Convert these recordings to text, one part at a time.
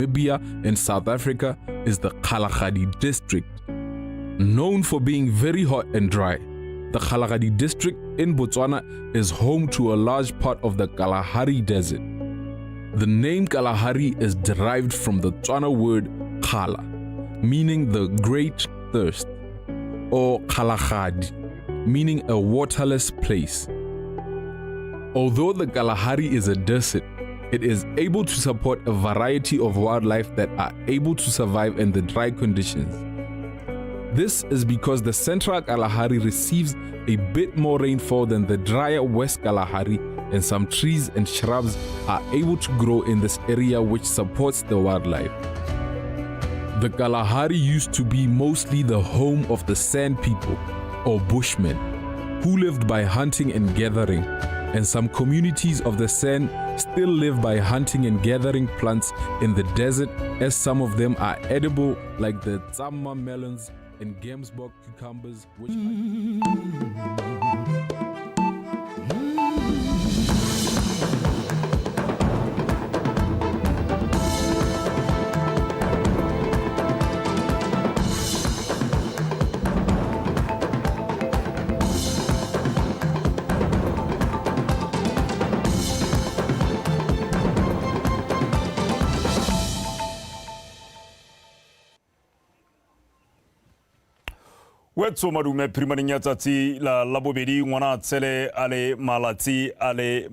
Namibia and South Africa is the Kalahari district. Known for being very hot and dry, the Kalahari district in Botswana is home to a large part of the Kalahari desert. The name Kalahari is derived from the Tswana word Kala, meaning the great thirst, or Kalahari, meaning a waterless place. Although the Kalahari is a desert, it is able to support a variety of wildlife that are able to survive in the dry conditions. This is because the central Kalahari receives a bit more rainfall than the drier West Kalahari, and some trees and shrubs are able to grow in this area, which supports the wildlife. The Kalahari used to be mostly the home of the Sand people, or Bushmen, who lived by hunting and gathering, and some communities of the Sand still live by hunting and gathering plants in the desert, as some of them are edible, like the Tsama melons and Gamsbok cucumbers, which Wetsoma dume primarinya tsatsi la LABOBEDI NGWANATSELE ale malatsi ale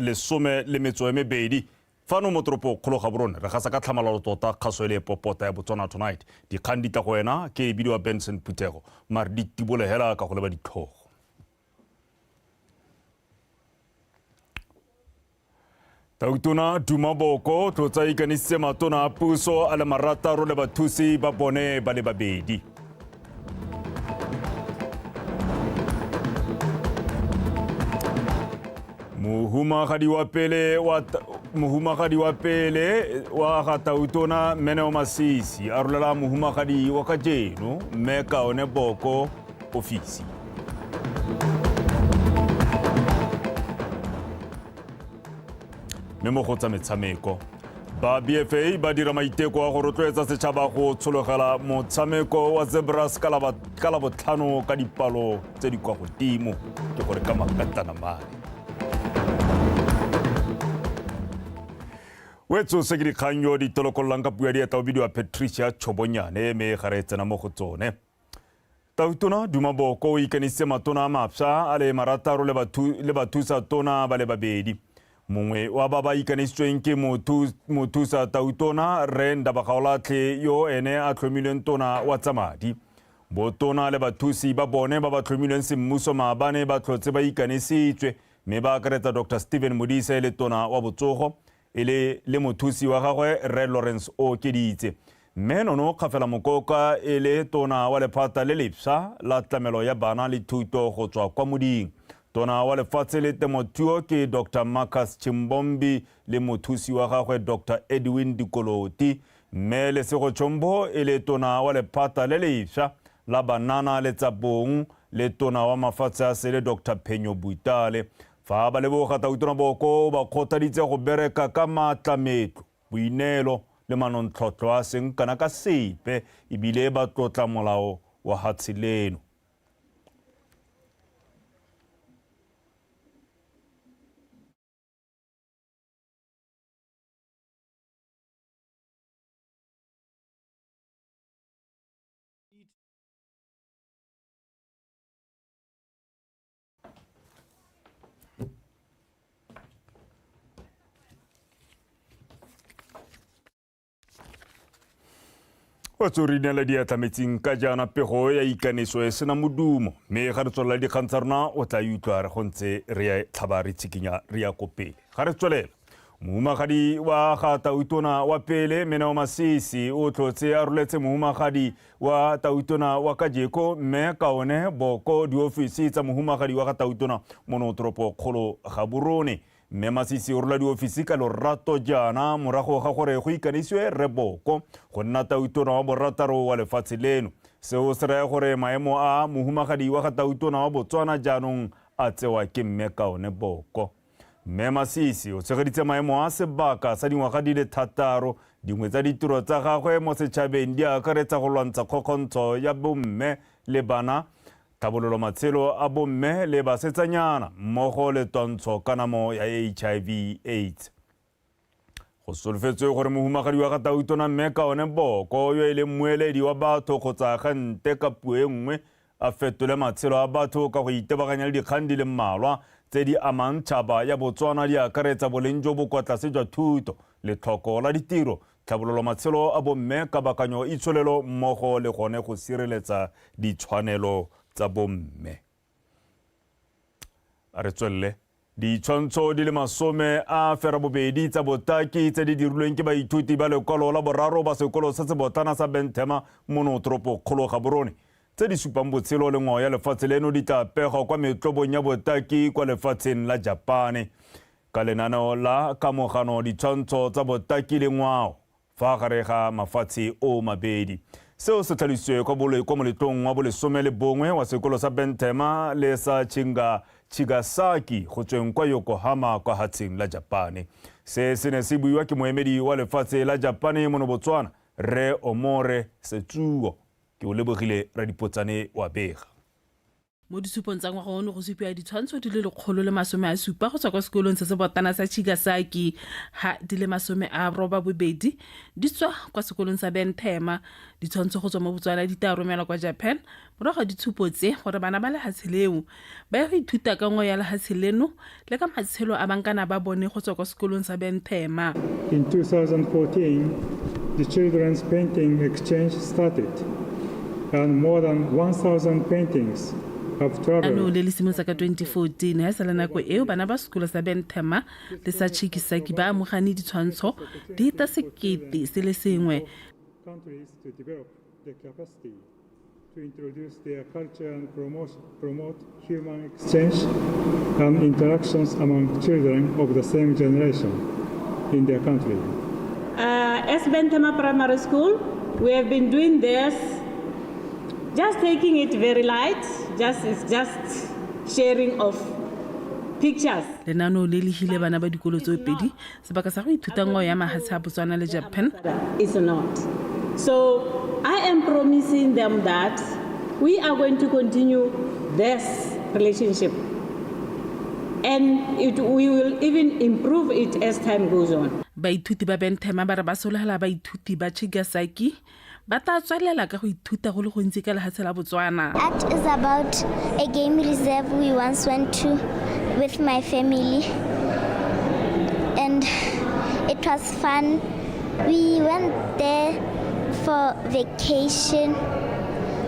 le some le metso e mebedi fano motropo kgolo ga borone re ga sa ka tlhamalalo tota kgaso le popota ya Botswana tonight dikgang di tla go wena ke bidiwa Benson Putego mare di tibole hela ka go leba ditlhogo. Tautona Dumaboko tlotsa ikanisitse matona a puso a le marataro le bathusi ba bone ba le babedi. Muhumagadi wa pele wa ga Tautona Meneo Masisi a rolela muhumagadi wa kajeno mme Kaone Boko ofisi. Memo go tsa metshameko ba BFA ba dira maiteko a go rotloetsa setšhaba go tshologela motshameko wa Zebras ka labotlhano ka dipalo tse di kwa godimo ke gore ka makatana mane. Wetso se ke dikgang yo ditolokolang ka puadi ya taobidio wa Patricia Chobonyane me gare tsena mo go tsone. Tautona Dumaboko o ikanisitse matona a mapšwa a le marataro le bathusa tona ba le babedi. Mongwe wa ba ba ikanisitsweng ke mothusa Tautona Renda Bagaolatlhe yo ene a tlhomilweng tona wa tsa madi. Botona le bathusi ba bone ba ba tlhomilweng semmuso maabane ba tlhotse ba ikanisitswe mme ba akaretsa Dr. Stephen Modise le tona wa botsogo le mothusi wa gagwe Re Lawrence o Keditse. Mme nono kgafela mokoka le tona wa lephata le lepšwa la tlamelo ya bana le thuto go tswa kwa moding. Tona wa lefatshe le temothuo ke Dr. Marcus Chimbombi le mothusi wa gagwe Dr. Edwin Dikoloti. Mme le sego Chombo le tona wa lephata le lepšwa la banana le tsa bong le tona wa mafatshe a sele Dr. Phenyo Buitale. Fa ba leboga Tautona Boko ba kgothaditse go bereka ka matlametlo boinelo le manontlhotlho a seng kana ka sepe ebile ba tlotla molao wa hatsi leno. Watsorinya le dia tlametseng ka jana pego ya ikaneso e sena modumo mme ga re tswela dikgang tsa rona o tla utlwa re go ntse re ya tlhaba re tsikinya re ya kopele ga re tswelela. Mohumagadi wa ga Tautona wa pele Meneo Masisi o tlhotse a roletse mohumagadi wa Tautona wa kajeko mme Kaone Boko diofisi tsa mohumagadi wa ga Tautona monotoropo kgolo ga Borone. Mme Masisi o rola diofisi ka lorato jana morago ga gore go ikanisiwe Re Boko go nna Tautona wa borataro wa lefatshe leno. Seo se raya gore maemo a mohumagadi wa ga Tautona wa Botswana jaanong a tsewa ke mme Kaone Boko. Mme Masisi o tshegeditse maemo a sebaka sa dingwaga di le 6 dingwe tsa ditiro tsa gagwe mo setšhabeng di akaretsa go lwantsha kgokgontsho ya bomme le bana, tlhabololo matshelo a bomme le basetsanyana mmogo le twantsho kanamo ya HIV/AIDS. Go solofetswe gore mohumagadi wa Gatautona mme Kaone Boko yo e leng moeledi wa batho kgotsa agente ka puo e nngwe a fetole matshelo a batho ka go itebaganya le dikgang di le mmalwa tse di amang tšhaba ya Botswana di akaretsa boleng jo bo kwa tlase jwa thuto le tlhoko la ditiro, tlhabololo matshelo a bomme, kabakanyo itsholelo mmogo le gone go sireletsa ditshwanelo tsa bomme. A re tswelele ditshwantsho di le 10 a ferabobedi tsa botaki tse di dirilweng ke baithuti ba lekwalo la boraro ba sekolo se se botlana sa BOTSWANA monotoropokgolo Gaborone tse di supang botshelo le ngwao ya lefatshe leno di tla pegwa kwa metlobong ya botaki kwa lefatsheng la Japane ka lenaneo la kamogano ditshwantsho tsa botaki le ngwao fa gare ga mafatshe o mabedi. Seo se tlhalositswe kwa moletlong wa bolesome le bongwe wa sekolo sa BOTSWANA le sa Chigasaki go tsweng kwa Yokohama kwa hatseng la Japane. Se ne se buiwa ke moemedi wa lefatshe la Japane mo Botswana, Re Omore Setsuo. Ke o lebogile Radipotsane wa bega. Mo disupong tsa ngwaga ono go supiwa ditshwantsho di le 170 go tswa kwa sekolong se se botlana sa Chigasaki, ha di le 82 di tswa kwa sekolong sa BOTSWANA. Ditshwantsho go tswa mo Botswana di tla romelwa kwa Japan morago di tshupotse gore bana ba lehatshe leo ba ya go ithuta ka ngwao ya lehatshe leno le ka matshelo a bankana ba bone go tswa kwa sekolong sa BOTSWANA. In 2014, the children's painting exchange started, and more than 1,000 paintings ano le simolotsa ka 2014 ha sala nako eo bana ba sekolo sa BOTSWANA le sa Chigasaki ba amogane ditshwantsho di ta sekete se le sengwe. Countries to develop the capacity to introduce their culture and promote human exchange and interactions among children of the same generation in their country. As BOTSWANA Primary School, we have been doing this, just taking it very light, just sharing of pictures. Lenano le hile bana ba dikolo tse pedi sebaka sa go ithuta ngwao ya mahatshe a Botswana le Japan. It's not. So I am promising them that we are going to continue this relationship, and we will even improve it as time goes on. Baithuti ba BOTSWANA ba re ba sologela baithuti ba Chigasaki ba tla tswalela ka go ithuta go le gontsi ka lehatshe la Botswana. Art is about a game reserve we once went to with my family, and it was fun. We went there for vacation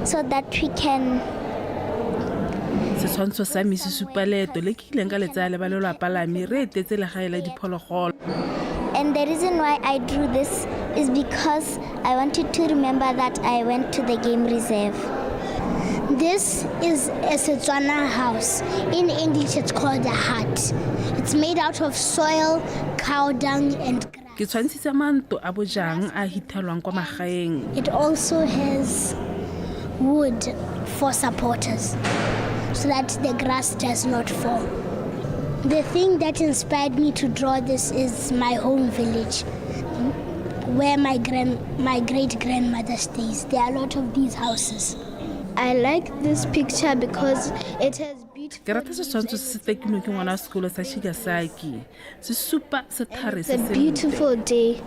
so that we can. Setshwantsho sa Misusupa leeto le ke ileng ka letsaya le ba lelapa la me re etetse legae la diphologolo. And the reason why I drew this is because I wanted to remember that I went to the game reserve. This is a SETSWANA house. In English, it's called a hut. It's made out of soil, cow dung, and grass. Ke tshwantshitse manto a bojang a hithelwang kwa magaeng. It also has wood for supporters so that the grass does not fall. The thing that inspired me to draw this is my home village, where my great-grandmother stays. There are a lot of these houses. I like this picture because it has beautiful. Ke rata setshwantsho se se tekilweng ke ngwana wa sekolo sa Chigasaki. Se supa sethare se It's a beautiful day.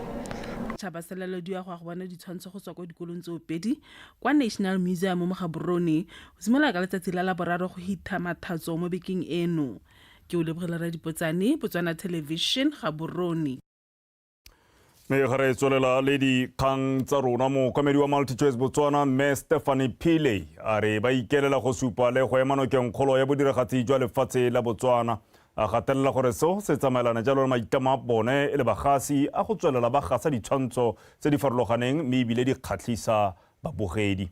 Tšhaba se lalodiwa go bona ditshwantsho go tswa kwa dikolong tse pedi kwa National Museum mo Gaborone go simolola ka letsatsi la Laboraro go hitha mathatso mo bekeng eno. Ke o lebogela Radipotsane, Botswana Television, Gaborone. Me gare tswelela le dikgang tsa rona mookamedi wa MultiChoice Botswana mme Stephanie Pile a re ba ikelela go supa le go ema nokeng kgolo ya bodiragatsi jwa lefatshe la Botswana a gatelela gore seo se tsamaelana jalo le maitlamo a bone e le bagasi a go tswelela ba gasa ditshwantsho tse di farologaneng mme ebile di kgatlhisa babogedi.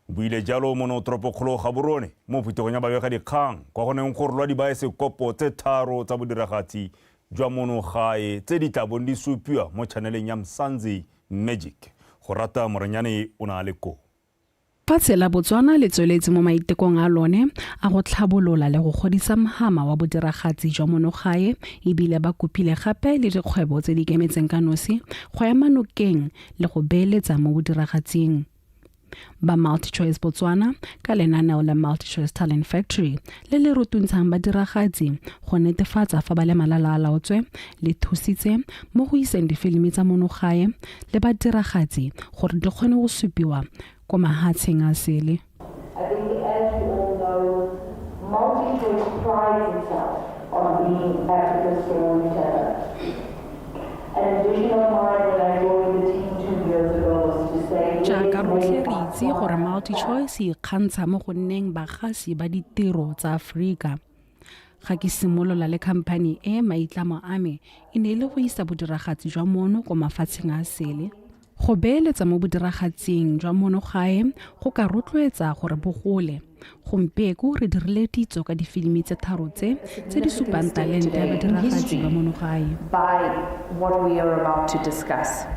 Buile jalo monotoropokgolo Gaborone mo phuthegong ya babega dikgang kwa go neng go rwalwa dibaesekopo tse 3 tsa bodiragatsi jwa monogae tse di tla bong di supiwa mo channeleng ya Msanzi Magic. Go rata Morenyane o na le ko. Fatshe la Botswana le tsweletse mo maitekong a lone a go tlhabolola le go godisa mohama wa bodiragatsi jwa monogae ebile ba kopile gape le dikgwebo tse di kemetseng ka nosi go ya manokeng le go beeletsa mo bodiragatsing. Ba MultiChoice Botswana ka lenaneo la MultiChoice Talent Factory le le rutuntshang badiragatsi go netefatsa fa ba le malala-a-laotswe le thusitse mo go iseng difilimi tsa monogae le badiragatsi gore di kgone go supiwa ko mahatsheng a sele. I think, as you all know, MultiChoice prides itself on being Africa's storyteller. An vision of mine when I joined the team 2 years ago was to say, jaaka rotlhe re itse gore MultiChoice e kgantsha mo go nneng bagasi ba ditiro tsa Afrika. Ga ke simolola le company e maitlamo a me e ne le go isa bodiragatsi jwa mono ko mafatsheng a sele. Go beeletsa mo bodiragatsing jwa monogae go ka rotloetsa gore bogole. Gompieko re dirile ditso ka difilimi tse tharo tse di supang talente ya badiragatsi ba monogae. By what we are about to discuss.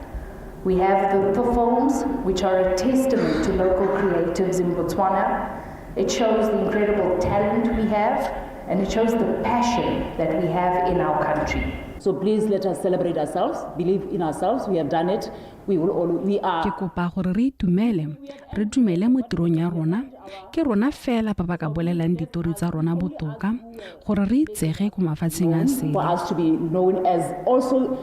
We have the films, which are a testament to local creatives in Botswana. It shows the incredible talent we have, and it shows the passion that we have in our country. So please let us celebrate ourselves, believe in ourselves, we have done it, we are. Ke kopa gore re dumele mo tirong ya rona, ke rona fela ba ba ka bolelang ditori tsa rona botoka, gore re itsege ko mafatsheng a sele. For us to be known as also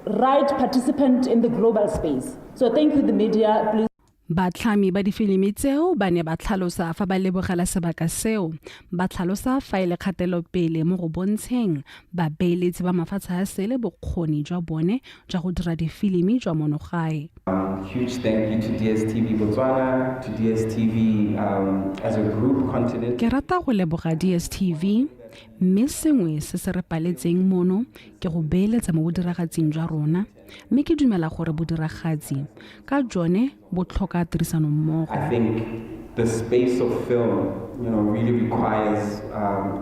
right participant in the global space. So thank you the media, please. Batlhami ba difilimi tseo ba ne ba tlhalosa fa ba lebogela sebaka seo, ba tlhalosa fa ile kgatelo pele mo go bontsheng ba beeletsi ba mafatshe a sele bokgoni jwa bone jwa go dira difilimi jwa monogae. Huge thank you to DStv Botswana, to DStv as a group continent. Ke rata go leboga DStv, mme sengwe se se re paletseng mono ke go beeletsa mo bodiragatsing jwa rona, mme ke dumela gore bodiragatsi ka jone bo tlhoka tirisano mmogo. I think the space of film, really requires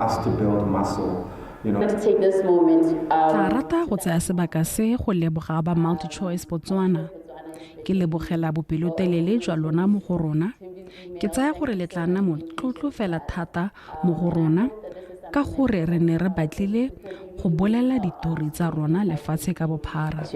us to build muscle. Let's take this moment. Tla rata go tsaya sebaka se go leboga ba MultiChoice Botswana. Ke lebogela bopelotelele jwa lona mo go rona. Ke tsaya gore le tla nna motlotlo fela thata mo go rona ka gore re ne re batlile go bolela ditori tsa rona lefatshe ka bophara.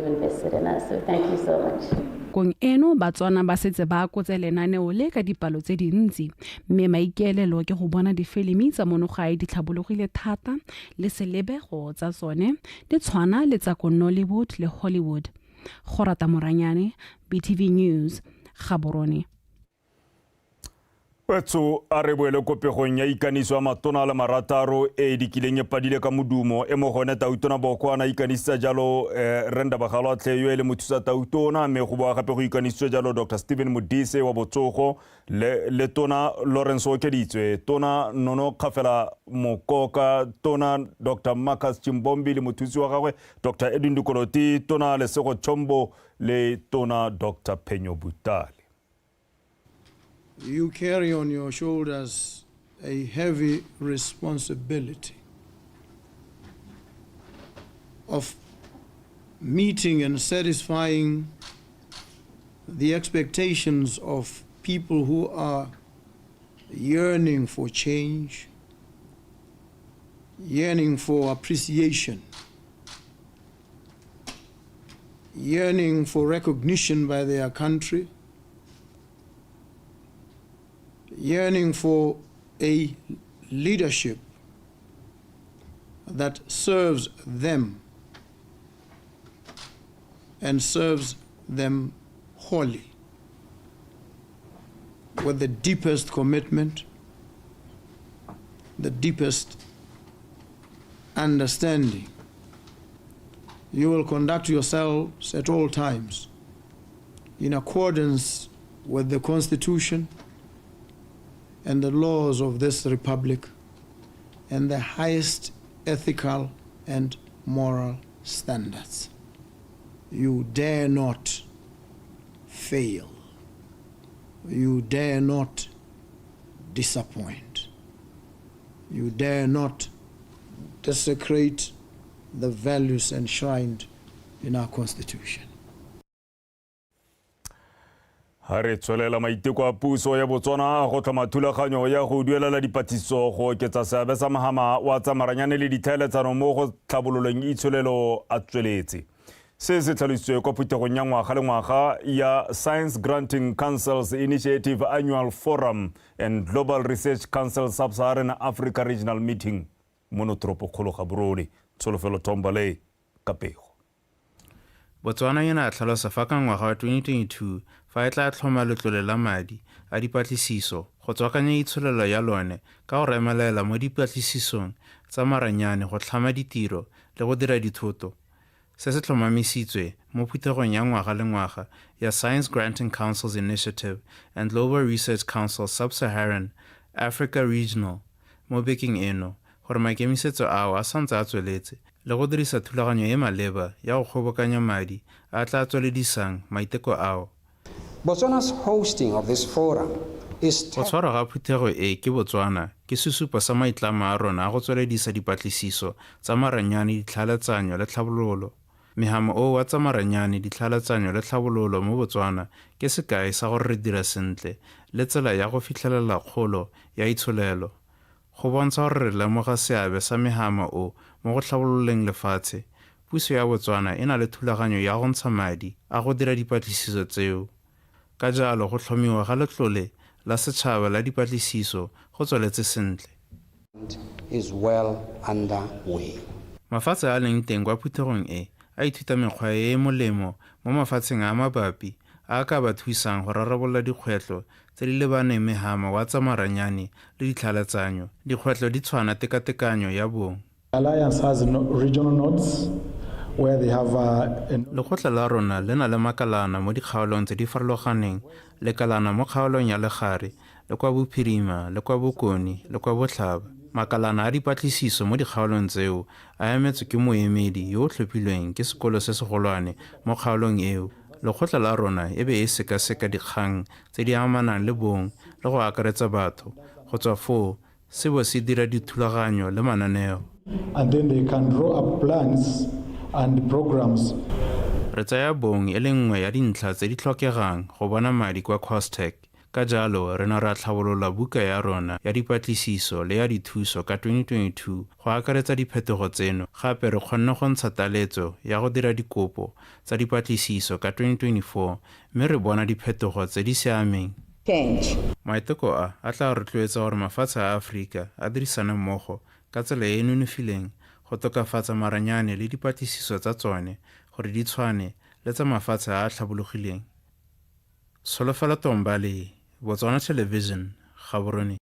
Thank you so much. Kong eno Batswana ba setse ba akotse lenaneo le ka dipalo tse dintsi, mme maikaelelo ke go bona difilimi tsa monogae di tlhabologile thata le selebego tsa tsone di tshwana le tsa ko Nollywood le Hollywood. Go rata Moranyane, BTV News, Gaborone. Wetso a re boele kopegong ya ikaniso a matona a le marataro e dikileng e padile ka modumo e mo gone tautona BOKWANA ikanisa jalo Renda Bagalo a tle yo e le mothusa tautona mme go boa gape go ikanisitswe jalo Dr. Stephen Modise wa Botsogo le tona Lawrence Okeditswe, tona Nono Kafela Mokoka, tona Dr. Marcus Chimbombi le mothusi wa gagwe Dr. Edwin Dukoloti, tona Lesego Chombo le tona Dr. Penyo Butale. You carry on your shoulders a heavy responsibility of meeting and satisfying the expectations of people who are yearning for change, yearning for appreciation, yearning for recognition by their country, yearning for a leadership that serves them and serves them wholly with the deepest commitment, the deepest understanding. You will conduct yourselves at all times in accordance with the Constitution and the laws of this republic and the highest ethical and moral standards. You dare not fail. You dare not disappoint. You dare not desecrate the values enshrined in our Constitution. ha re tswelela maiteko a puso ya Botswana go tlhoma thulaganyo ya go duelela dipatlisiso go oketsa seabe sa mahama wa tsamaranyane le ditlhaeletsano mo go tlhabololeng itsholelo a tsweletse. Se se tlhalositswe kwa phuthegong ya ngwaga le ngwaga ya Science Granting Council's Initiative Annual Forum and Global Research Council Sub-Saharan Africa Regional Meeting mono tropokgolo Gaborone. Tsholofelo Tombale Kapego. Botswana yana tlhalosa fa ka ngwaga wa 2022 fa e tla tlhoma letlole la madi a dipatlisiso go tswakanya itsholelo ya lone ka go remelela mo dipatlisisong tsa maranyane go tlhama ditiro le go dira dithoto. Se se tlhomamisitswe mo phuthegong ya ngwaga le ngwaga ya Science Granting Council's Initiative and Global Research Council Sub-Saharan Africa Regional mo bekeng eno gore maikemisetso ao a santse a tsweletse le go dirisa thulaganyo e maleba ya go kgobokanya madi a tla tsweledisang maiteko ao. Botswana's hosting of this forum is go tshwarwa ga phuthego e ke Botswana ke sesupo sa maitlamo a rona a go tsweledisa dipatlisiso tsa maranyane, ditlhaeletsanyo le tlhabololo. Mehamo o wa tsa maranyane, ditlhaeletsanyo le tlhabololo mo Botswana ke sekai sa gore re dira sentle le tsela ya go fitlhelela kgolo ya itsholelo. Go bontsha gore re lemoga seabe sa mehamo o mo go tlhabololeng lefatshe, puso ya Botswana e na le thulaganyo ya go ntsha madi a go dira dipatlisiso tseo. Ka jalo go tlhomiwa ga letlole la setšhaba la dipatlisiso go tsweletse sentle. Is well underway. Mafatshe a leng teng kwa phuthegong e a ithuta mekgwa e molemo mo mafatsheng a mabapi a ka ba thusang go rarabolola dikgwetlho tse di lebaneng mehama wa tsa maranyane le ditlhaeletsanyo. Dikgwetlho di tshwana tekatekanyo ya bong. Alliance has regional nodes where they have lekgotla la rona le na le makalana mo dikgaolong tse di farologaneng, lekalana mo kgaolong ya Legare le kwa Bophirima le kwa Bokoni le kwa Botlhaba. Makalana a dipatlisiso mo dikgaolong tseo a emetswe ke moemedi yo o tlhophilweng ke sekolo se segolwane mo kgaolong eo. Lekgotla la rona e be e sekaseka dikgang tse di amanang le bong le go akaretsa batho. Go tswa foo se bo se dira dithulaganyo le mananeo. And then they can draw up plans and programs. Re tsaya bong e le nngwe ya dintlha tse di tlhokegang go bona madi kwa Costech. Ka jalo re na ra tlhabolola buka ya rona ya dipatlisiso le ya dithuso ka 2022 go akaretsa diphetogo tseno. Gape re kgonne go ntsha taletso ya go dira dikopo tsa dipatlisiso ka 2024 mme re bona diphetogo tse di siameng. Maiteko a tla rotloetsa gore mafatshe a Afrika a dirisana mmogo ka tsela e e nonofileng go tokafatsa maranyane le dipatlisiso tsa tsone gore di tshwane le tsa mafatshe a a tlhabologileng. Solofela Tombale, Botswana Television, Gaborone.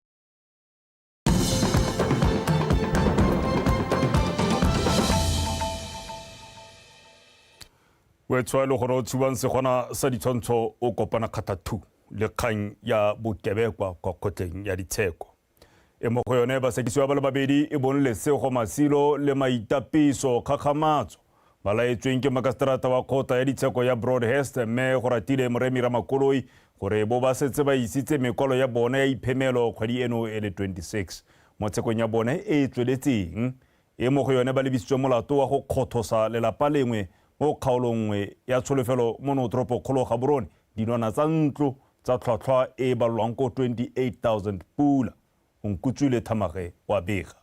Wetswalo gore o tsubang se gona sa ditshwantsho o kopana khatathu le kgang ya bokebekwa kwa kgotleng ya ditsheko. E mo go yone basekisiwa ba le babedi e bonle sego masilo le maitapiso kgakgamatso ba laetsweng ke makaseterata wa kgota ya ditsheko ya Broadhurst mme go ratile Moremi Ramakoloi gore bo ba setse ba isitse mekwalo ya bona ya iphemelo kgwedi eno e le 26 mo tshekong ya bona e tsweletseng. E mo go yone ba lebisitswe molato wa go kgothosa lelapa lengwe mo kgaolongwe ya tsholofelo mono tropokgolo Gaborone dinwana tsa ntlo tsa tlhwatlhwa e balwang ko 28,000 pula. Unkutswile Thamage wa Bega.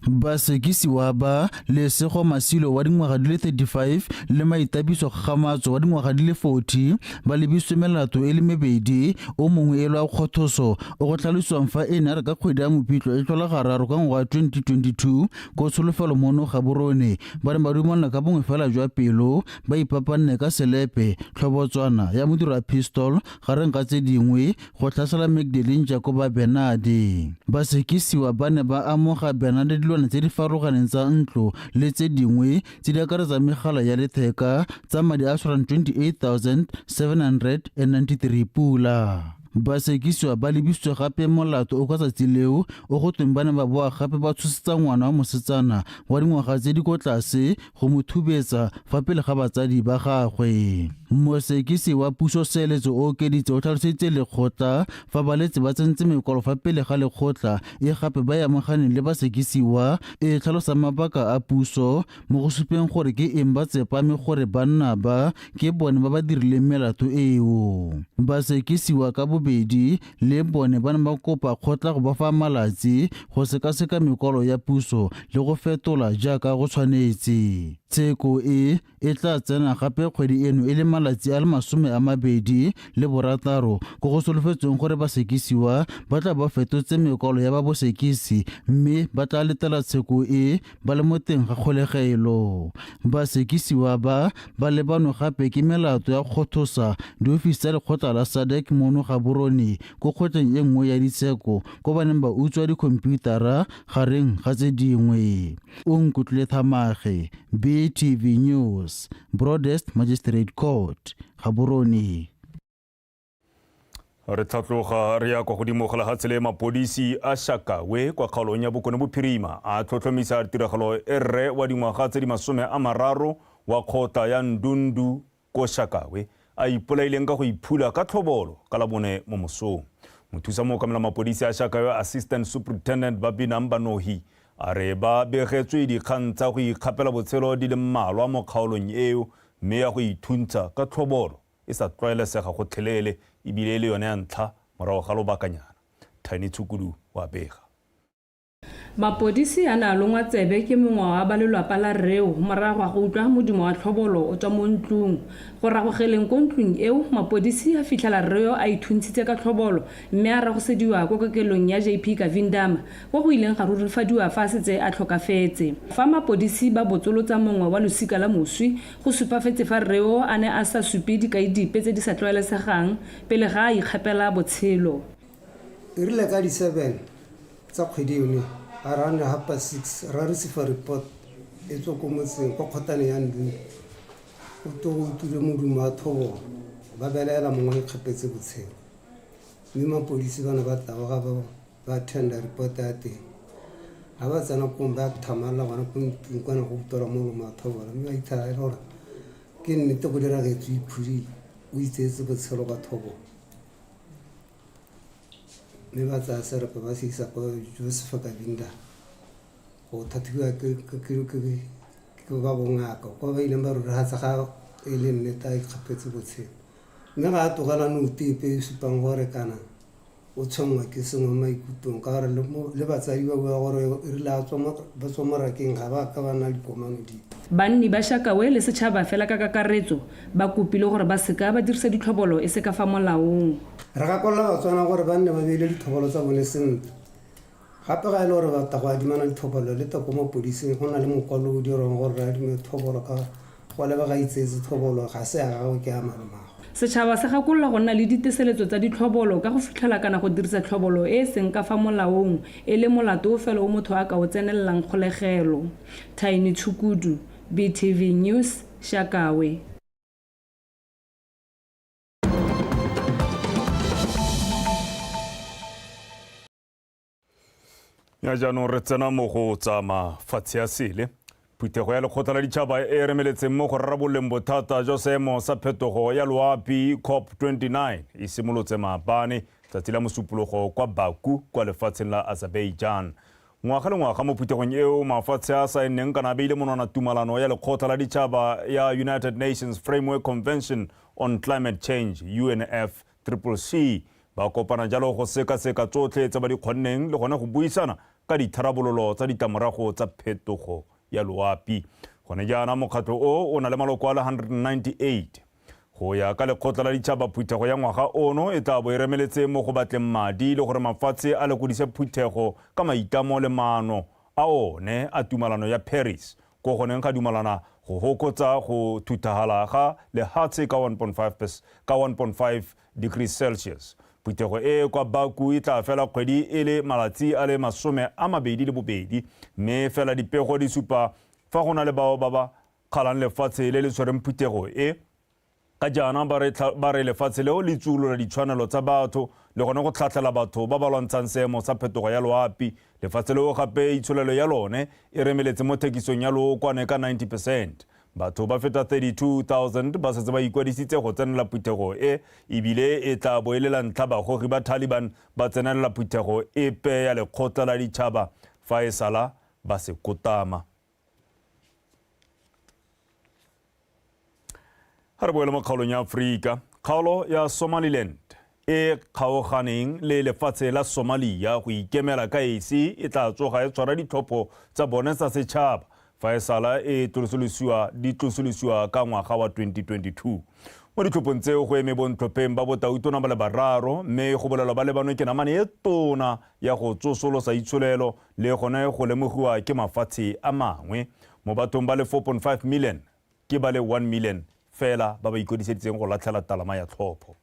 Basekisi wa ba le sego masilo wa dingwaga di le 35 le maitapiso kgamatso wa dingwaga di le 40 ba lebiswe melato e le mebedi o mongwe e lwa kgothoso o go tlhaloswang fa e ne re ka kgwedi ya Mopitlwe e tlola gararo ka ngwaga 2022 ko tsholofelo mono Gaborone ba re ba dumelana ka bongwe fela jwa pelo ba ipapanne ka selepe tlhobotswana ya modiro wa pistol gareng ka tse dingwe go tlhasela Magdalene Jacoba Bernardi. Basekisi wa ba ne ba amoga Bernardi tse di faroganeng tsa ntlo le tse dingwe tse di akaretsa megala ya letheka tsa madi a 28,793 pula. Basekisiwa ba lebisitswe gape molato o ka tsatsi leo o go tweng ba ne ba boa gape ba tshosetsa ngwana wa mosetsana wa dingwaga tse di ko tlase go mo thubetsa fa pele ga batsadi ba gagwe. mosekisi wa puso Seletso o okeditse o tlhalositse lekgotla fa baletsi ba tsentse mekolo fa pele ga lekgotla e gape ba amoganeng le basekisiwa e tlhalosa mabaka a puso mo go supeng gore ke eng ba tsepame gore banna ba ke bone ba ba dirileng melato eo. Basekisiwa ka bobedi le bone ba ne ba kopa kgotla go ba fa malatsi go sekaseka mekolo ya puso le go fetola jaaka go tshwanetse. Tsheko e tla tsena gape kgwedi eno e le malatsi a le 26 go go solofetsweng gore basekisiwa ba tla ba fetotse mekolo ya ba bosekisi mme ba tla letela tsheko e ba le mo teng ga kgolegelo. Basekisiwa ba lebanwe gape ke melato ya kgothosa diofisi tsa lekgotla la SADC mono ga borone ko kgotleng e nngwe ya ditsheko ko ba neng ba utswa dikhomputara gareng ga tse dingwe. O Nkutlwe Thamage, BTV News, Broadest Magistrate Court, Gaborone. Re tlhatloga re ya kwa godimo ga lehatsele mapodisi a Shakawe kwa kgaolong ya Bokone Bophirima a tlhotlhomisa tiragalo e rre wa dingwaga tse di 30 wa kgota ya Ndundu ko Shakawe a ipolaileng ka go iphula ka tlhobolo ka labone mo mosong. Mothusa mookamela mapodisi a Shakawe Assistant Superintendent Babinam Banohi a re ba begetswe dikgang tsa go ikgapela botshelo di le mmalwa mo kgaolong eo mme ya go ithuntsha ka tlhobolo e sa tlwaelesega gotlhelele ebile le yone ya ntlha morago ga lobakanyana. Tiny Tsukudu wa bega. Mapodisi a na longwa tsebe ke mongwe wa ba lelapa la rreo morago ga go utlwa modimo wa tlhobolo o tswa mo ntlong go ragogeleng ko ntlong eo mapodisi a fitlhela rreo a ithuntshitse ka tlhobolo mme a ragosediwa ko kokelong ya JP Kavindama go go ileng ga rurufadiwa fa setse a tlhokafetse. Fa mapodisi ba botsolotsa mongwe wa losika la moswi go supafetse fa rreo a ne a sa supe dikaidipe tse di sa tlwaelesegang pele ga a ikgapela botshelo. E rile ka di 7 tsa kgwedi yone around 6:30 ra receive report e tswa ko motseng kwa kgotane ya Ndundu o to utule modumo wa thobo ba belela mongwe ikgapetse botshelo mme mapodisi bana ba tla ba tender report ya teng ha ba tsena ko ba thamala bana ko nkwana go tora mo ma thobo mme a itha ela ke nnete go dira ge tsipudi o itsetse botshelo ba thobo mme ba tsa serepe ba se isa ko Joseph Kabinda go thathiwa ke ba bongaka ko ba ile ba re hatsa ga e le nnete a ikgapetse botshelo mme ga a togela no tipe supang gore kana o tshongwa ke sengwe maikutong ka gore le batsadi ba bua gore re la ba tsomorakeng ga ba ka bana dikomano di banni ba Shakawe le setšhaba fela ka kakaretso ba kopile gore ba seka ba dirisa ditlhobolo e se ka fa molaong. Re ga kolla Batswana gore ba nne ba beile ditlhobolo tsa bone sentle gape ga e le gore ba ta go adimana ditlhobolo le ta ko mapodising go na le mokwalo o dirang gore re adime ditlhobolo ka go leba ga itsetse ditlhobolo ga se ya gago ke a malemago. Setšhaba se gakolola go nna le diteseletso tsa ditlhobolo ka go fitlhela kana go dirisa tlhobolo e seng ka fa molaong e le molato o fela o motho a ka o tsenelelang kgolegelo. Tiny Tsukudu, BTV News, Shakawe. Ya jaanong re tsena mo go tsa mafatshe a sele. Phuthego ya lekgotla la ditšhaba e remeletseng mo go rarabololeng bothata jwa seemo sa phetogo ya loapi COP29 e simolotse maabane tsatsi la mosupologo kwa Baku kwa lefatsheng la Azerbaijan. Ngwaga le ngwaga mo phuthegong eo mafatshe a saenneng kana beile monwana tumalano ya lekgotla la ditšhaba ya United Nations Framework Convention on Climate Change UNFCCC ba kopana jalo go seka-seka tsotlhe tse ba di kgonneng le gona go buisana ka ditharabololo tsa ditamorago tsa phetogo ya loapi. Gone jaana mokgatlo o na le maloko a le 198 go ya ka lekgotla la ditšhaba. Phuthego ya ngwaga ono e tla bo e remeletse mo go batleng madi le gore mafatshe a lekodise phuthego ka maitamo le maano a one a tumalano ya Paris go goneng ga dumalana go hokotsa go thuthagala ga lehatshe ka 1.5 degrees Celsius. Phuthego e kwa Baku e tla fela kgwedi e le malatsi a le 22 mme fela dipego di supa fa go na le bao ba ba kgalang lefatshe le le tshwereng phuthego e ka jaana ba re lefatshe leo le tsolola ditshwanelo tsa batho le gone go tlhatlhela batho ba ba lwantshang seemo sa phetogo ya loapi. Lefatshe leo gape itsholelo ya lone e remeletse mo thekisong ya lookwane ka 90%. batho ba feta 32,000 ba setse ba ikwadisitse go tsenela phuthego ebile e tla boelela ntlha bagogi ba Taliban ba tsenela phuthego epe ya lekgotla la ditšhaba fa e sala ba se kotama. Ha re boela mo kgaolong ya Afrika, kgaolo ya Somaliland e kgaoganeng le lefatshe la Somalia go ikemela ka esi e tla tsoga e tshwara ditlhopho tsa bone tsa setšhaba fa e sala e tlosolosiwa ka ngwaga wa 2022. Mo ditlhophong tseo go eme bontlhopheng ba botautona ba le bararo mme go bolelwa ba lebanwe ke namane e tona ya go tsosolosa itsholelo le gone go lemogiwa ke mafatshe a mangwe. Mo bathong ba le 4.5 million ke ba le 1 million fela ba ba ikodiseditseng go latlhela talama ya tlhopho.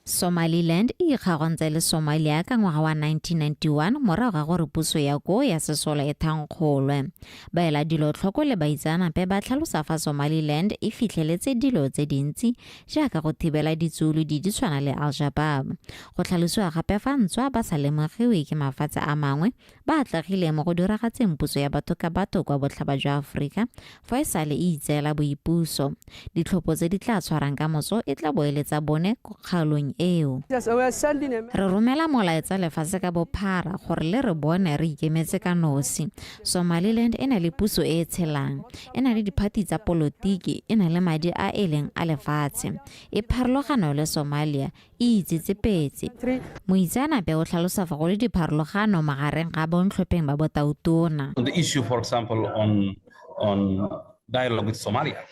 Somaliland e ikgagontse le Somalia ka ngwaga wa 1991 morago ga gore puso ya ko ya sesole e thankgolwe. Baela dilo tlhoko le baitsanape ba tlhalosa fa Somaliland e fitlheletse dilo tse dintsi jaaka go thibela ditsolo di tshwana le Al-Shabaab. Go tlhalosiwa gape fa ntswa ba sa lemogiwe ke mafatshe a mangwe ba atlegile mo go diragatseng puso ya batho ka batho kwa botlhaba jwa Afrika fa e sale e itseela boipuso. Ditlhopho tse di tla tshwarang ka moso e tla boeletsa bone ko kgaolong eo. Re romela molaetsa lefatshe ka bophara gore le re bone re ikemetse ka nosi. Somaliland e na le puso e tshelang, e na le diphati tsa polotiki, e na le madi a eleng a lefatshe. E pharologano le Somalia e itsetsepetse. Moitsanape o tlhalosa fa go le dipharologano magareng ga bontlhopheng ba botautona. The issue, for example, on dialogue with Somalia.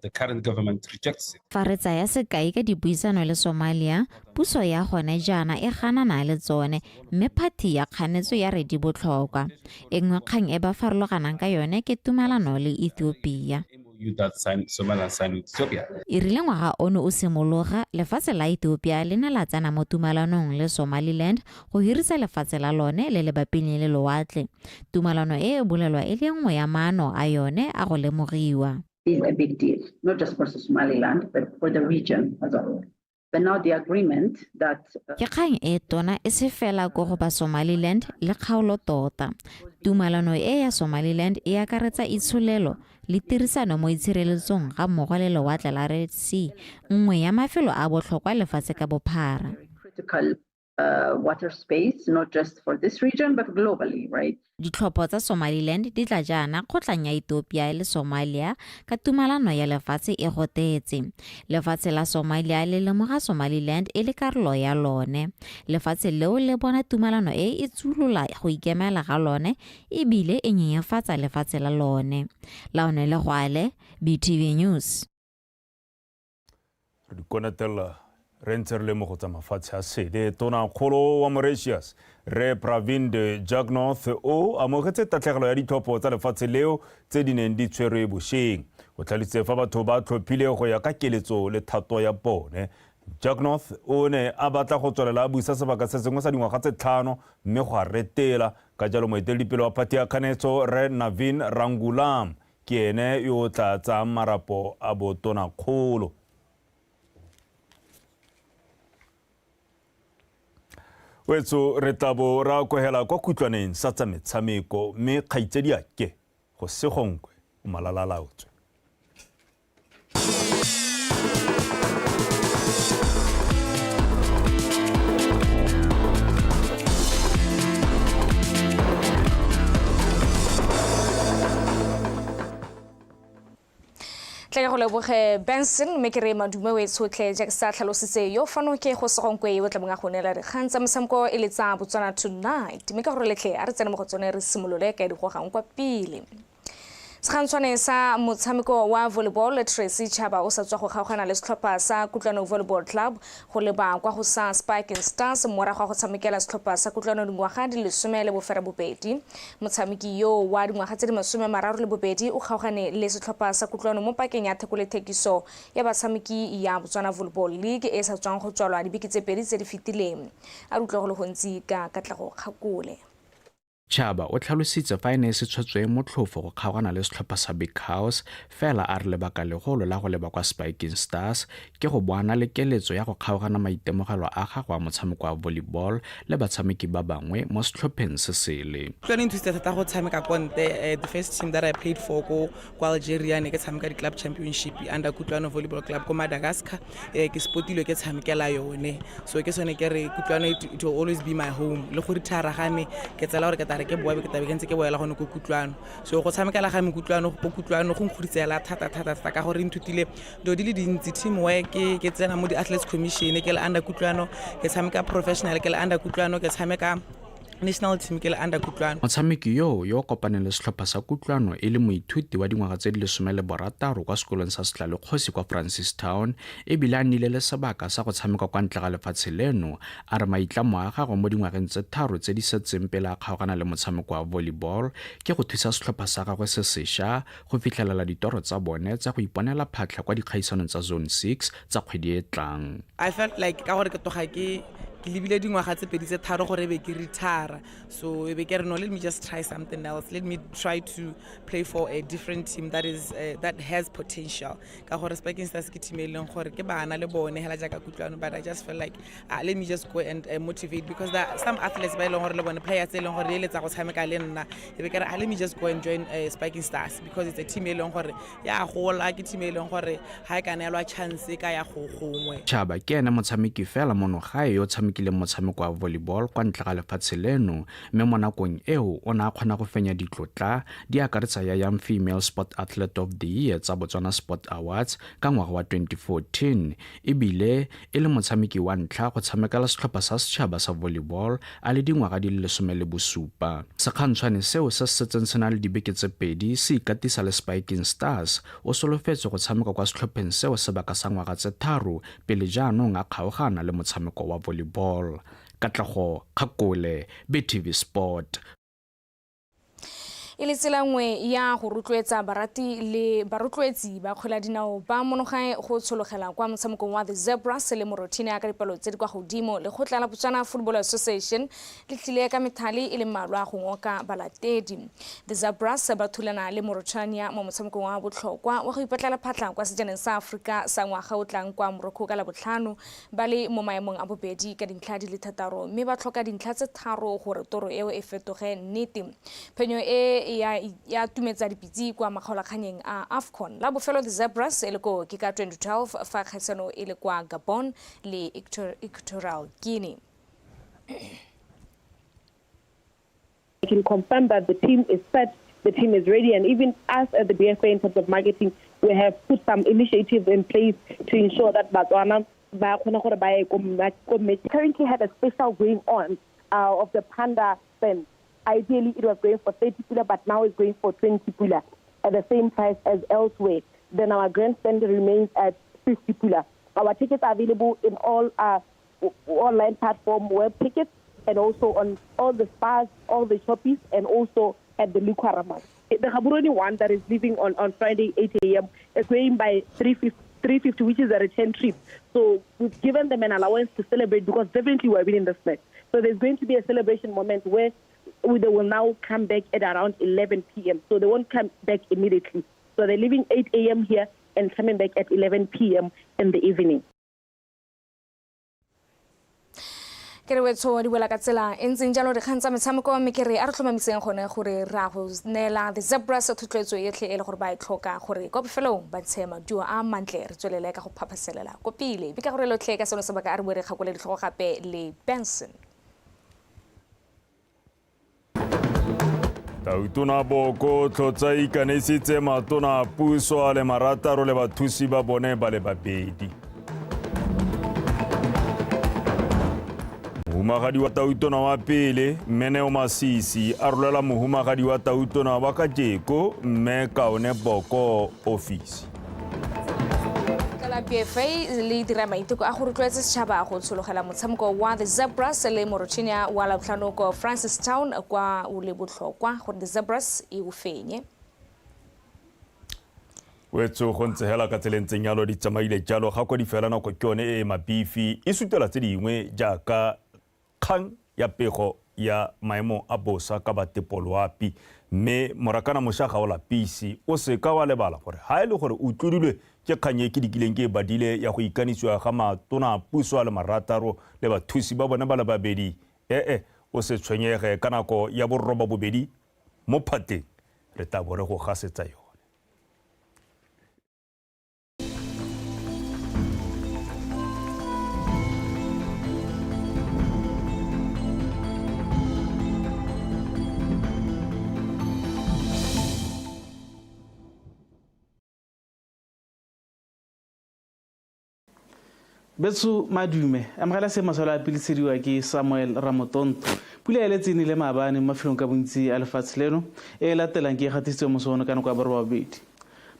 The current government rejects it. Fa re tsaya sekai ka dipuisano le Somalia, puso ya gone jaana e ganana le tsone mme phati ya kganetso ya re di botlhokwa. E nngwe kgang e ba farologanang ka yone ke tumalano le Ethiopia. E rile ngwaga ono o simologa lefatshe la Ethiopia le ne la tsena mo tumalanong le Somaliland go hirisa lefatshe la lone le le bapile le lowatle. Tumalano e bolelwa e le nngwe ya maano a yone a go lemogiwa. Is a big deal, not just for Somaliland, but for the region as a whole. But now the agreement that ke kgang e tona e se fela go go ba Somaliland le kgaolo tota. Tumalano e ya Somaliland e akaretsa itsholelo le tirisano mo itshireletsong ga mmogo le lewatle la Red Sea, nngwe ya mafelo a botlhokwa lefatshe ka bophara. critical water space, not just for this region, but globally, right? Ditlhopho tsa Somaliland di tla jaana kgotlang ya Ethiopia le Somalia ka tumalano ya lefatshe e gotetse. Lefatshe la Somalia le lemoga Somaliland e le karolo ya lone. Lefatshe leo le bona tumalano e tsolola go ikemela ga lone ebile e nyenyefatsa lefatshe la lone. Laone le gwale BTV News. Re konatela Renter le mo go tsa mafatshe a sele tona kgolo wa Mauritius re Pravin de Jagnoth o amogetse tatlhegelo ya ditlhopho tsa lefatshe leo tse di neng di tshwerwe bošeng. Go tlhalositse fa batho ba tlhophile go ya ka keletso le thato ya bone. Jagnoth o ne a batla go tswelela a buisa sebaka se sengwe sa dingwaga tse 5 mme go a retela ka jalo moeteledipele wa phati ya kganetso re Navin Rangulam ke ene yo tla tsa marapo a botona kgolo. Wetso re tabo ra kohela kwa kutlwaneng sa tsa metshameko mme kgaitsedi ake go segonkwe o malalalaotswe. Tla go leboge Benson me ke re madume we tsotlhe ja ke sa tlhalositse yo fano ke go segonkwe e botla bonga go nela re kgantsa mosamko e letsa Botswana tonight me ka gore letlhe a re tsena mo go tsone re simolole ka di go gang kwa pele. Sekgantshwane sa motshameko wa volleyball Tracy Chaba o sa tswa go gaogana le setlhopha sa Kutlwano Volleyball Club go leba kwa go sa Spike Stars morago go tshamekela setlhopha sa Kutlwano dingwaga di 12. Motshameki yo wa dingwaga tse di 32 o gaogane le setlhopha sa Kutlwano mo pakeng ya theko le thekiso ya batshameki ya Botswana Volleyball League e sa tswang go tswalwa dibeke tse pedi tse di fetileng. A rutlwa go le gontsi ka katlego kgakole. Chaba o tlhalositse fa ene se tshwetswe motlhofo go kgaogana le setlhopha sa Big House fela a re lebaka legolo la go leba kwa Spiking Stars ke go boana le keletso ya go kgaogana maitemogelo a gagwe a motshameko wa volleyball le batshameki ba bangwe mo setlhopheng se sele. The first team that I played for ko Algeria ne ke tshameka di club championship under Kutlwano Volleyball Club ko Madagascar ke spotilwe ke tshamekela yone so ke sone ke re Kutlwano it will always be my home le go ritara ga me ke tsela gore ke tare ke boa ke tabe ke ntse ke boela gone ko Kutlwano so go tshamekela ga me Kutlwano go nkguritsela thata ka gore ntutile do di le dintsi teamwork ke tsena mo di athletes commission ke le under Kutlwano ke tshameka professional ke le under Kutlwano ke tshameka national team ke le under Kutlwano. Motshameki yo kopaneng le setlhopha sa Kutlwano e le moithuti wa dingwaga tse di 16 kwa sekolong sa Setlalekgosi kwa Francistown e bile a nnile le sebaka sa go tshameka kwa ntle ga lefatshe leno a re maitlamo a gagwe mo dingwageng tse 3 tse di setseng pele a kgaogana le motshameko wa volleyball ke go thusa setlhopha sa gagwe se sešwa go fitlhelela ditoro tsa bone tsa go iponela phatlha kwa dikgaisanong tsa Zone 6 tsa kgwedi e tlang. I felt like ka gore ke toga ke libile dingwaga tse 2 tse 3 gore be ke retire so be ke re no let me just try something else, let me try to play for a different team that is that has potential ka gore Spiking Stars ke team e leng gore ke bana le bone hela jaaka Kutlwano but I just felt like let me just go and motivate because there are some athletes ba leng gore le bone players e leng gore le tsa go tshameka le nna be ke re let me just go and join Spiking Stars because it's a team e leng gore ya gola ke team e leng gore ha e kana elwa chance ka ya go gongwe. Chaba ke ene motshameki fela mono gae yo tshamekile motshameko wa volleyball kwa ntle ga lefatshe leno mme mo nakong eo o na kgona go fenya ditlotla di akaretsa ya Young Female Sport Athlete of the Year tsa Botswana Sport Awards ka ngwaga wa 2014 ebile e le motshameki wa ntlha go tshamekela setlhopha sa setšhaba sa volleyball a le dingwaga di le 17. Sekgantshwane seo se setseng se na le dibeke tse 2 se ikatisa le Spiking Stars o solofetse go tshameka kwa setlhopheng seo sebaka sa ngwaga tse 3 pele jaanong a kgaogana le motshameko wa volleyball. Katlego Kgakole, BTV Sport. E le tsela nngwe ya go rotloetsa barati le barotloetsi ba kgwele dinao ba monogae go tshologela kwa motshamekong wa The Zebras le morothini ka dipalo tse di kwa godimo le go tla Botswana Football Association le tlile ka methale e le malwa go ngoka balatedi. The Zebras ba thulana le morothani mo motshamekong wa botlhokwa wa go ipatlela phatla kwa sejaneng sa Afrika sa ngwaga o tlang kwa Morocco ka la botlhano ba le mo maemong a bobedi ka dintlha di le 3 mme ba tlhoka dintlha tse 3 gore toro eo e fetoge nnete. Phenyo e ya tumetsa dipitsi kwa makgaolakganyeng a AFCON la bofelo The Zebras e le ko ke ka 2012 fa kgaisano e le kwa Gabon le Equatorial Guinea. I can confirm that the team is set, the team is ready, and even us at the BFA in terms of marketing, we have put some initiatives in place to ensure that Botswana currently have a special going on of the Panda spend. Ideally, it was going for 30 pula, but now it's going for 20 pula at the same price as elsewhere. Then our grand spend remains at 50 pula. Our tickets are available in all online platform web tickets and also on all the spas, all the shoppies, and also at the Lukwaramas. The Gaborone one that is leaving on Friday 8 a.m. is going by 350, which is a return trip. So we've given them an allowance to celebrate because definitely we're winning this match. So there's going to be a celebration moment where they will now come back at around 11 p.m. So they won't come back immediately. So they're leaving 8 a.m. here and coming back at 11 p.m. in the evening. Kerewetso di wela ka tsela entseng jalo re khantsa metshameko mme ke re a re tlhomamiseng gone gore ra go nela The Zebras thutletso yetlhe e le gore ba itlhoka gore go befelong ba tshema duo a mantle re tswelele ka go phaphaselela go pile bika gore lotlhe ka seno se baka a re bore gakole ditlhogo gape le Benson. Tautona boko tlotsa ikanesitse matona puso a le marataro le bathusi ba bone ba le babedi. Mohumagadi wa tautona wa pele Mene Masisi a rolela mohumagadi wa tautona wa kajeko mme Kaone Boko office. La BFA le dira maiteko a go rotloetsa setšhaba go tshologela motshameko wa The Zebras le morothini wa la botlhano ko Francistown kwa o le botlhokwa gore The Zebras e o fenye. Wetso go ntse hela ka tselentseng yalo di tsamaile jalo ga go di fela nako ke yone e mabifi e sutela tse dingwe jaaka kgang ya pego ya maemo a bosa ka batepolo api mme morakana mošaga o lapisi o se ka wa lebala gore ha ile gore o tlodilwe ke kganye ke dikileng ke badile ya go ikanisiwa ga matona puso a le marataro le bathusi ba bona ba le babedi o se tshwenyege ka nako ya borroba bobedi mo phateng re tla bo re go gasetsa yone. Betso madume amogela se masolo a pilisediwa ke Samuel Ramotonto pula ele tsene le maabane mo mafelong ka bontsi a lefatshe leno e latelang ke gatisitswe mosono ka nako ya borobabedi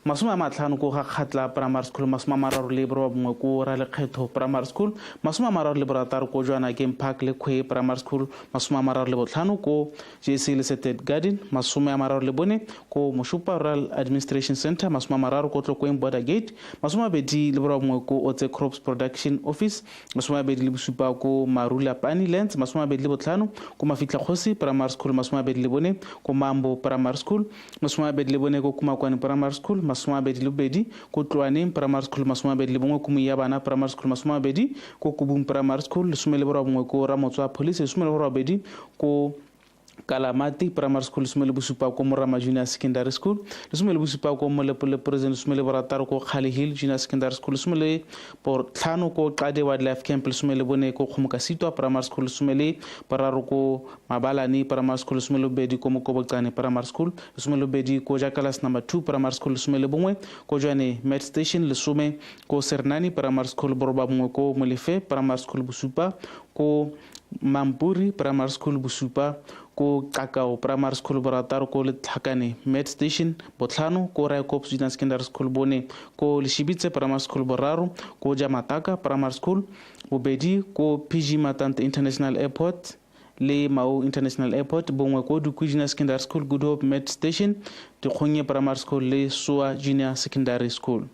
50 ko ga Kgatla Primary School 31 ko ra lekgetho Primary School 36 ko Jwana Game Park le Khwe Primary School 35 ko JC Leseted Garden 34 ko Moshupa Rural Administration Center 30 ko Tlokweng Border Gate 21 ko Otse Crops Production Office 27 ko Marula Pani Lands 25 ko Mafitla Khosi Primary School 24 ko Mambo Primary School 24 ko Kumakwani Primary School 22 ko Tlwaneng Primary School 21 ko Muyabana Primary School 22 ko Kubung Primary School 11 ko Ramotswa Police 12 ko Kalamati Primary School 17 ko Morama Junior Secondary School 17 ko Molepole President 17 ko Khali Hill Junior Secondary School 17 ko Qade Wildlife Camp 17 ko Khumukasitwa Primary School 17 ko Mabalani Primary School 17 ko Mokobokane Primary School 17 ko Jakalas number 2 Primary School 17 ko Jwane Med Station 10 ko Sernani Primary School Borobabongwe ko Molefe Primary School Bosupa ko Mampuri Primary School Bosupa ko Kakao Primary School Borataro ko Letlhakane Med Station Botlhano ko Raikops Junior Secondary School Bone ko Lishibitse Primary School Boraro ko Jamataka Primary School Bobedi ko PG Matante International Airport le Mao International Airport bongwe ko Duku Junior Secondary School Good Hope Med Station Dikgonye Primary School le Soa Junior Secondary School.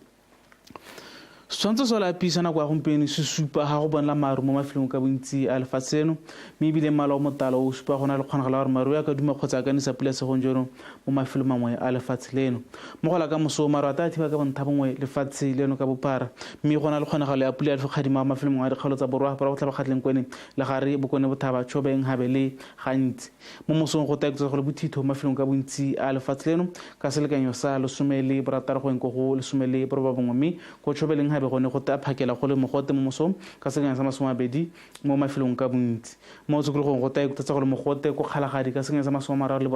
Swantse sola pisana kwa gompieno se supa ga go bona maru mo mafelong ka bontsi a lefatsheno mme bile mala o motala o supa gona le kgonagala gore maru ya ka duma kgotsa ka nisa pula se gonjono mo mafelong mangwe a lefatshe leno mo gola ka moso maru a ta thiba ka bontha bongwe lefatshe leno ka bopara mme gona le kgonagalo ya pula ya legadima mo mafelong a dikgalo tsa borwa para go tla ba kgatleng kwene le gare bokone bothaba tshobeng habele gantsi mo mosong go taeketsa go le bothitho mo mafelong ka bontsi a lefatshe leno ka selekanyo sa 16 go enko go 16 mme go tshobeleng be gone go ta phakela go le mogote mo moso ka sekanya sa 20 mo mafelong ka bontsi mo tsokolo go ta ikutsa go le mogote ko Kalahari ka sekanya sa 33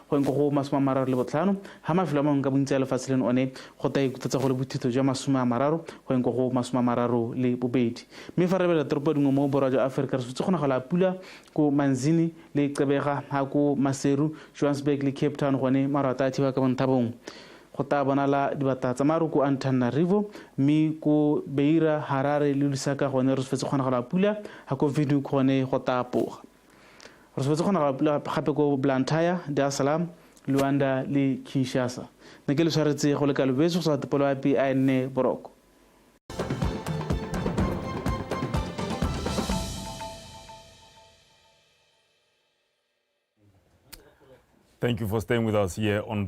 go enko go 35 ha mafelo a mangwe ka bontsi a lefatshe leno one go ta ikutsa go le bothitho jwa 30 go enko go 32 mme fa re bela toropo dingwe mo borwa jwa Afrika re sutse go nagala pula ko Manzini le Qebega ha ko Maseru Johannesburg le Cape Town gone marata a thiba ka bonthabong go ta bonala dibata tsa maru ko Antananarivo mme ko Beira Harare le Lusaka gone re sefetse gona ga pula ha ko Windhoek gone go tapoga re sefetse gona ga pula gape ko Blantyre Dar es Salaam Luanda le Kinshasa ne ke le tshwaretse go le ka lobetso go sa tepolo ya pi a ene boroko. Thank you for staying with us here on